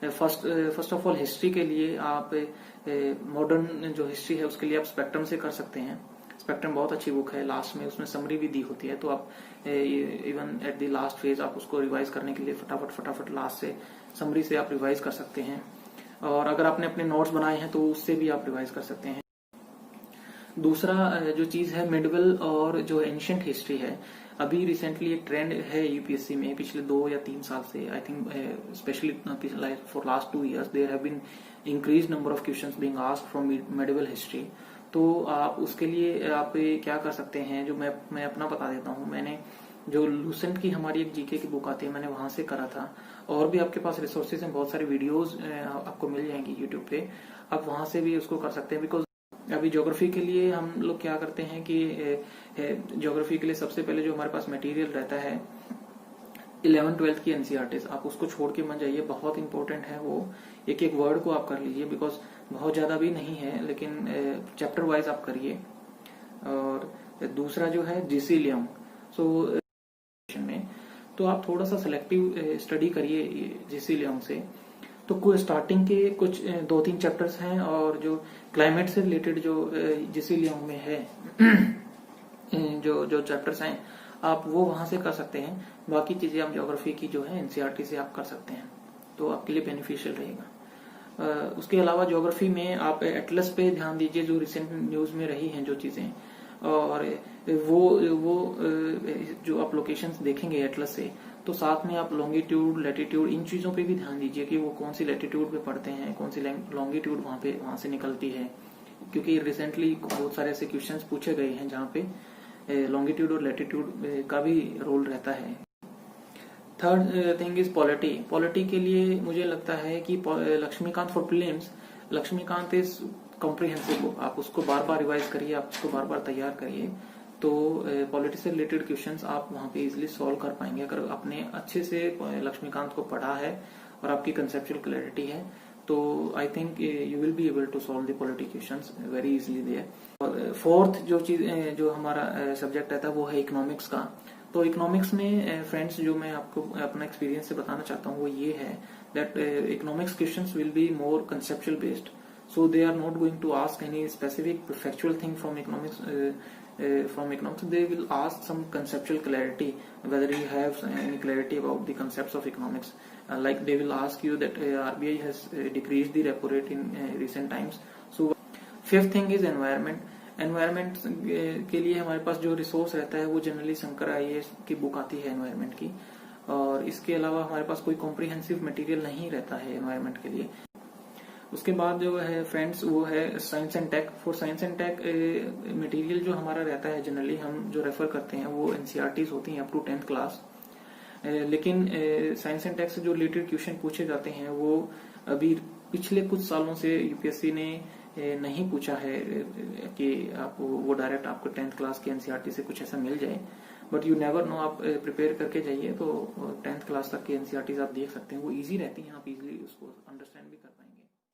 First of all history के लिए आप मॉडर्न जो हिस्ट्री है उसके लिए आप स्पेक्ट्रम से कर सकते हैं। स्पेक्ट्रम बहुत अच्छी बुक है, लास्ट में उसमें समरी भी दी होती है, तो आप even at the last phase आप उसको रिवाइज करने के लिए फटाफट लास्ट से समरी से आप रिवाइज कर सकते हैं। और अगर आपने अपने नोट्स बनाए हैं तो उससे भी आप रिवाइज कर सकते हैं। दूसरा जो चीज है मिडिवल और जो एंशिएंट हिस्ट्री है, अभी रिसेंटली एक ट्रेंड है यूपीएससी में पिछले 2 या 3 साल से, I think specially for last 2 years there have been increase number of questions being asked from medieval history. तो आप उसके लिए आप क्या कर सकते हैं, जो मैं अपना बता देता हूँ। मैंने जो लूसेंट की हमारी एक जीके की बुक आती है, मैंने वहां से करा था। और भी आपके पास रिसोर्सेज हैं, बहुत सारी वीडियोस आपको मिल जाएंगी यूट्यूब पे, आप वहां से भी उसको कर सकते हैं। बिकॉज अभी ज्योग्राफी के लिए हम लोग क्या करते हैं कि ज्योग्राफी के लिए सबसे पहले जो हमारे पास मटेरियल रहता है 11th-12th की एनसीईआरटीज, आप उसको छोड़ के मत जाइए, बहुत इंपॉर्टेंट है वो। एक एक वर्ड को आप कर लीजिए, बिकॉज बहुत ज्यादा भी नहीं है, लेकिन चैप्टर वाइज आप करिए। और दूसरा जो है जीसी लियोंग, सो में तो आप थोड़ा सा सिलेक्टिव स्टडी करिए जीसी लियोंग से। तो स्टार्टिंग के कुछ 2-3 चैप्टर्स हैं, और जो क्लाइमेट से रिलेटेड जो जीसी लियोंग में है जो चैप्टर्स हैं, आप वो वहां से कर सकते हैं। बाकी चीजें आप ज्योग्राफी की जो है एनसीईआरटी से आप कर सकते हैं, तो आपके लिए बेनिफिशियल रहेगा। उसके अलावा ज्योग्राफी में आप एटलस पे ध्यान दीजिए, जो रिसेंट न्यूज में रही हैं जो चीजें, और वो जो आप लोकेशंस देखेंगे एटलस से, तो साथ में आप लॉन्गिट्यूड, लैटिट्यूड, इन चीजों पे भी ध्यान दीजिए कि वो कौन सी लैटिट्यूड पे पड़ते हैं, कौन सी लॉन्गिट्यूड वहां से निकलती है। क्योंकि रिसेंटली बहुत सारे ऐसे क्वेश्चंस पूछे गए हैं जहाँ पे लॉन्गिट्यूड और लैटिट्यूड का भी रोल रहता है। Third thing is polity. Polity के लिए मुझे लगता है कि Laxmikanth for prelims, Laxmikanth is comprehensive book, आप उसको बार बार रिवाइज करिए, आप उसको बार बार तैयार करिए, तो पॉलिटिक्स से रिलेटेड क्वेश्चंस आप वहां पे इजिली सॉल्व कर पाएंगे। अगर आपने अच्छे से लक्ष्मीकांत को पढ़ा है और आपकी कंसेप्चुअल क्लैरिटी है, तो I think you will be able to solve the polity questions very easily there. और फोर्थ जो चीज जो हमारा सब्जेक्ट रहता है वो है इकोनॉमिक्स का। तो इकोनॉमिक्स में फ्रेंड्स जो मैं आपको अपना एक्सपीरियंस से बताना चाहता हूँ वो ये है that economics questions will be more conceptual based, so they are not going to ask any specific factual thing from economics. They will ask some conceptual clarity, whether you have any clarity about the concepts of economics. Like they will ask you that RBI has decreased the repo rate in recent times. So fifth thing is environment. Environment के लिए हमारे पास जो resource रहता है वो generally Shankar IAS की book आती है एनवायरमेंट की, और इसके अलावा हमारे पास कोई कॉम्प्रिहेंसिव मटेरियल नहीं रहता है एनवायरमेंट के लिए। उसके बाद जो है फ्रेंड्स वो है science and tech. For science and tech material जो हमारा रहता है जनरली हम जो रेफर करते हैं वो एनसीईआरटीज होती हैं अप टू 10th क्लास। लेकिन साइंस एंड टेक से जो रिलेटेड क्वेश्चन पूछे जाते हैं वो अभी पिछले कुछ सालों से यूपीएससी ने नहीं पूछा है कि आप वो डायरेक्ट आपको 10th क्लास की एनसीईआरटी से कुछ ऐसा मिल जाए, बट यू नेवर नो। आप प्रिपेयर करके जाइए तो 10th क्लास तक की एनसीईआरटीज आप देख सकते हैं, वो इजी रहती हैं, आप इजीली उसको अंडरस्टैंड भी कर